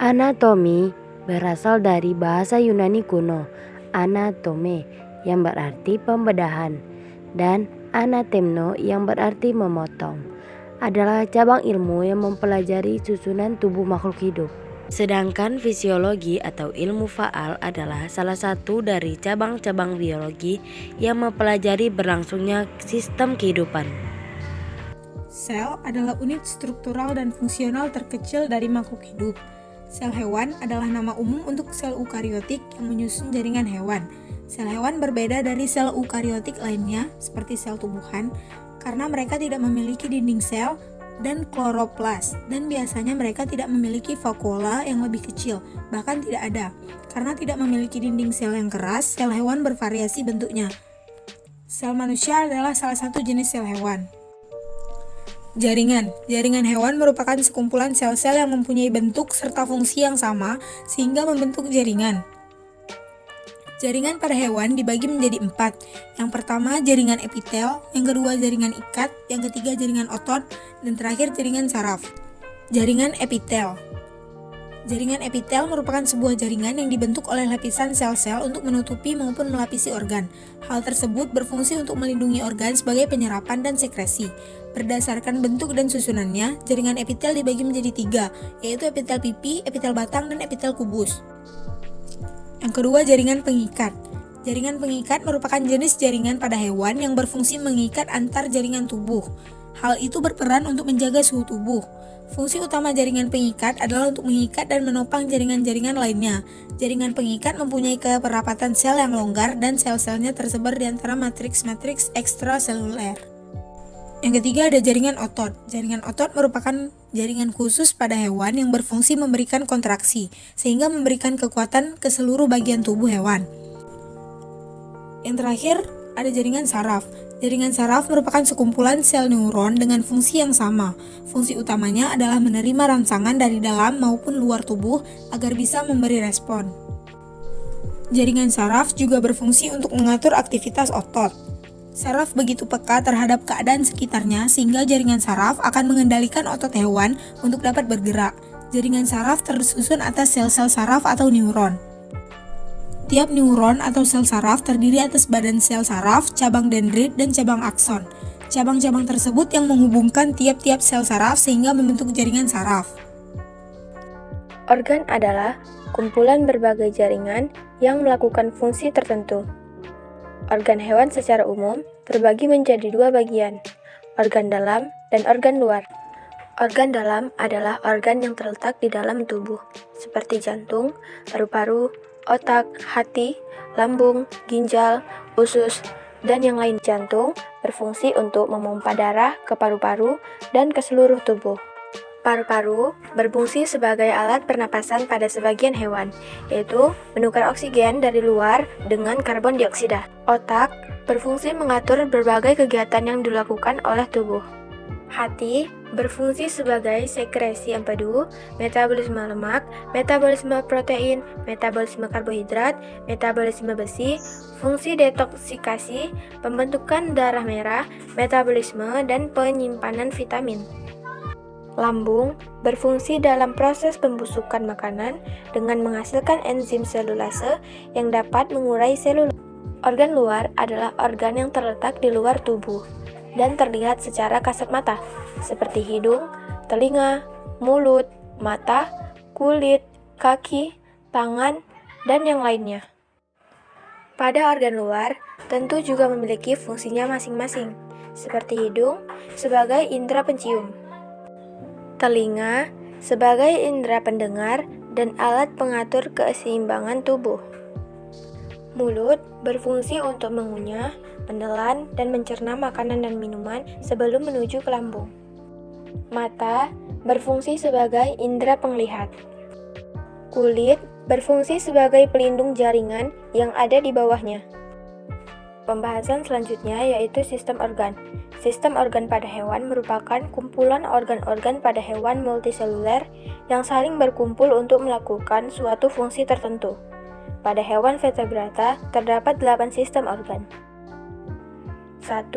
Anatomi berasal dari bahasa Yunani kuno, anatome yang berarti pembedahan dan anatemno yang berarti memotong. Adalah cabang ilmu yang mempelajari susunan tubuh makhluk hidup. Sedangkan fisiologi atau ilmu faal adalah salah satu dari cabang-cabang biologi yang mempelajari berlangsungnya sistem kehidupan. Sel adalah unit struktural dan fungsional terkecil dari makhluk hidup. Sel hewan adalah nama umum untuk sel eukariotik yang menyusun jaringan hewan. Sel hewan berbeda dari sel eukariotik lainnya, seperti sel tumbuhan, karena mereka tidak memiliki dinding sel dan kloroplas, dan biasanya mereka tidak memiliki vakuola yang lebih kecil, bahkan tidak ada. Karena tidak memiliki dinding sel yang keras, sel hewan bervariasi bentuknya. Sel manusia adalah salah satu jenis sel hewan. Jaringan hewan merupakan sekumpulan sel-sel yang mempunyai bentuk serta fungsi yang sama sehingga membentuk jaringan. Jaringan pada hewan dibagi menjadi 4. Yang pertama jaringan epitel, yang kedua jaringan ikat, yang ketiga jaringan otot, dan terakhir jaringan saraf. Jaringan epitel. Jaringan epitel merupakan sebuah jaringan yang dibentuk oleh lapisan sel-sel untuk menutupi maupun melapisi organ. Hal tersebut berfungsi untuk melindungi organ sebagai penyerapan dan sekresi. Berdasarkan bentuk dan susunannya, jaringan epitel dibagi menjadi 3, yaitu epitel pipi, epitel batang, dan epitel kubus. Yang kedua, jaringan pengikat. Jaringan pengikat merupakan jenis jaringan pada hewan yang berfungsi mengikat antar jaringan tubuh. Hal itu berperan untuk menjaga suhu tubuh. Fungsi utama jaringan pengikat adalah untuk mengikat dan menopang jaringan-jaringan lainnya. Jaringan pengikat mempunyai kekerapatan sel yang longgar dan sel-selnya tersebar di antara matriks-matriks ekstraseluler. Yang ketiga ada jaringan otot. Jaringan otot merupakan jaringan khusus pada hewan yang berfungsi memberikan kontraksi, sehingga memberikan kekuatan ke seluruh bagian tubuh hewan. Yang terakhir ada jaringan saraf. Jaringan saraf merupakan sekumpulan sel neuron dengan fungsi yang sama. Fungsi utamanya adalah menerima rangsangan dari dalam maupun luar tubuh agar bisa memberi respon. Jaringan saraf juga berfungsi untuk mengatur aktivitas otot. Saraf begitu peka terhadap keadaan sekitarnya sehingga jaringan saraf akan mengendalikan otot hewan untuk dapat bergerak. Jaringan saraf tersusun atas sel-sel saraf atau neuron. Tiap neuron atau sel saraf terdiri atas badan sel saraf, cabang dendrit, dan cabang akson. Cabang-cabang tersebut yang menghubungkan tiap-tiap sel saraf sehingga membentuk jaringan saraf. Organ adalah kumpulan berbagai jaringan yang melakukan fungsi tertentu. Organ hewan secara umum terbagi menjadi 2 bagian, organ dalam dan organ luar. Organ dalam adalah organ yang terletak di dalam tubuh, seperti jantung, paru-paru, otak, hati, lambung, ginjal, usus, dan yang lain. Jantung berfungsi untuk memompa darah ke paru-paru dan ke seluruh tubuh. Paru-paru berfungsi sebagai alat pernapasan pada sebagian hewan, yaitu menukar oksigen dari luar dengan karbon dioksida. Otak berfungsi mengatur berbagai kegiatan yang dilakukan oleh tubuh. Hati berfungsi sebagai sekresi empedu, metabolisme lemak, metabolisme protein, metabolisme karbohidrat, metabolisme besi, fungsi detoksikasi, pembentukan darah merah, metabolisme, dan penyimpanan vitamin. Lambung berfungsi dalam proses pembusukan makanan dengan menghasilkan enzim selulase yang dapat mengurai selulose. Organ luar adalah organ yang terletak di luar tubuh dan terlihat secara kasat mata, seperti hidung, telinga, mulut, mata, kulit, kaki, tangan, dan yang lainnya. Pada organ luar, tentu juga memiliki fungsinya masing-masing, seperti hidung sebagai indera pencium, telinga sebagai indera pendengar dan alat pengatur keseimbangan tubuh. Mulut berfungsi untuk mengunyah, menelan, dan mencerna makanan dan minuman sebelum menuju ke lambung. Mata berfungsi sebagai indera penglihat. Kulit berfungsi sebagai pelindung jaringan yang ada di bawahnya. Pembahasan selanjutnya yaitu sistem organ. Sistem organ pada hewan merupakan kumpulan organ-organ pada hewan multiseluler yang saling berkumpul untuk melakukan suatu fungsi tertentu. Pada hewan vertebrata terdapat 8 sistem organ. 1.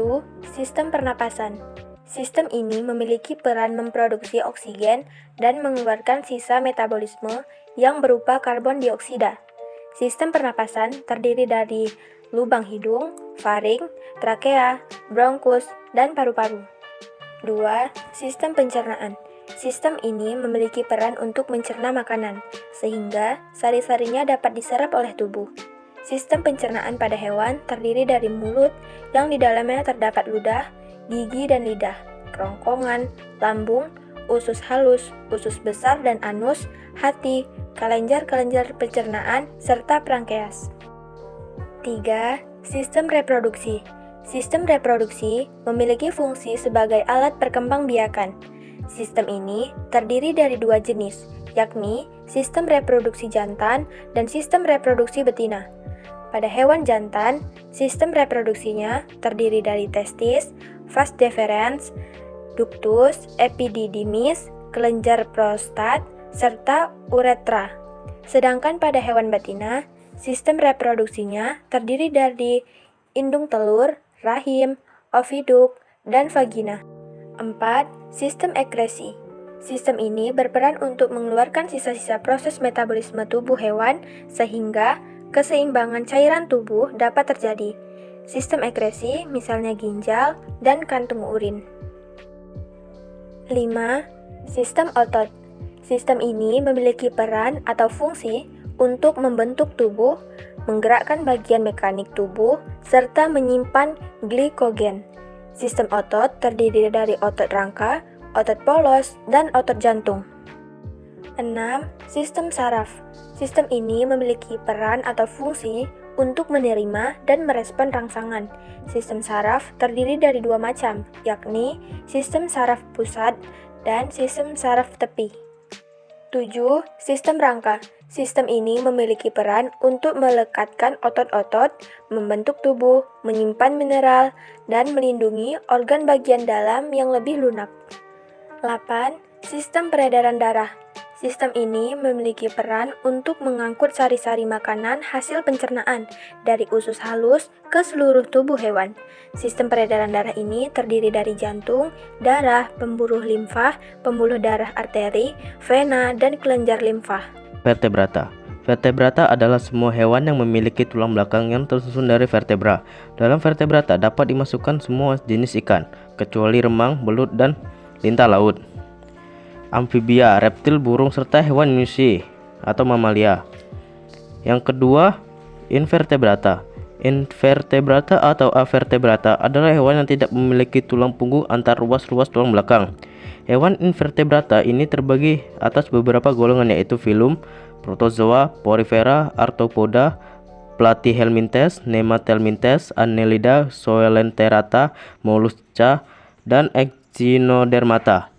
Sistem pernapasan. Sistem ini memiliki peran memproduksi oksigen dan mengeluarkan sisa metabolisme yang berupa karbon dioksida. Sistem pernapasan terdiri dari lubang hidung, faring, trakea, bronkus, dan paru-paru. 2. Sistem pencernaan. Sistem ini memiliki peran untuk mencerna makanan, sehingga sari-sarinya dapat diserap oleh tubuh. Sistem pencernaan pada hewan terdiri dari mulut yang di dalamnya terdapat ludah, gigi dan lidah, kerongkongan, lambung, usus halus, usus besar dan anus, hati, kelenjar-kelenjar pencernaan, serta pankreas. 3. Sistem reproduksi. Sistem reproduksi memiliki fungsi sebagai alat perkembangbiakan. Sistem ini terdiri dari dua jenis, yakni sistem reproduksi jantan dan sistem reproduksi betina. Pada hewan jantan, sistem reproduksinya terdiri dari testis, vas deferens, ductus epididymis, kelenjar prostat, serta uretra. Sedangkan pada hewan betina, sistem reproduksinya terdiri dari indung telur, rahim, oviduk, dan vagina. 4. Sistem ekresi. Sistem ini berperan untuk mengeluarkan sisa-sisa proses metabolisme tubuh hewan sehingga keseimbangan cairan tubuh dapat terjadi. Sistem ekresi misalnya ginjal dan kantung urin. 5. Sistem otot. Sistem ini memiliki peran atau fungsi untuk membentuk tubuh, menggerakkan bagian mekanik tubuh, serta menyimpan glikogen. Sistem otot terdiri dari otot rangka, otot polos, dan otot jantung. 6. Sistem saraf. Sistem ini memiliki peran atau fungsi untuk menerima dan merespon rangsangan. Sistem saraf terdiri dari dua macam, yakni sistem saraf pusat dan sistem saraf tepi. 7. Sistem rangka. Sistem ini memiliki peran untuk melekatkan otot-otot, membentuk tubuh, menyimpan mineral, dan melindungi organ bagian dalam yang lebih lunak. 8. Sistem peredaran darah. Sistem ini memiliki peran untuk mengangkut sari-sari makanan hasil pencernaan dari usus halus ke seluruh tubuh hewan. Sistem peredaran darah ini terdiri dari jantung, darah, pembuluh limfa, pembuluh darah arteri, vena, dan kelenjar limfa. Vertebrata. Vertebrata adalah semua hewan yang memiliki tulang belakang yang tersusun dari vertebra. Dalam vertebrata dapat dimasukkan semua jenis ikan, kecuali remang, belut, dan lintah laut. Amfibia, reptil, burung, serta hewan manusia atau mamalia. Yang kedua, invertebrata. Invertebrata atau avertebrata adalah hewan yang tidak memiliki tulang punggung antar ruas-ruas tulang belakang. Hewan invertebrata ini terbagi atas beberapa golongan yaitu filum, protozoa, porifera, arthropoda, platyhelminthes, nemathelminthes, annelida, coelenterata, mollusca, dan echinodermata.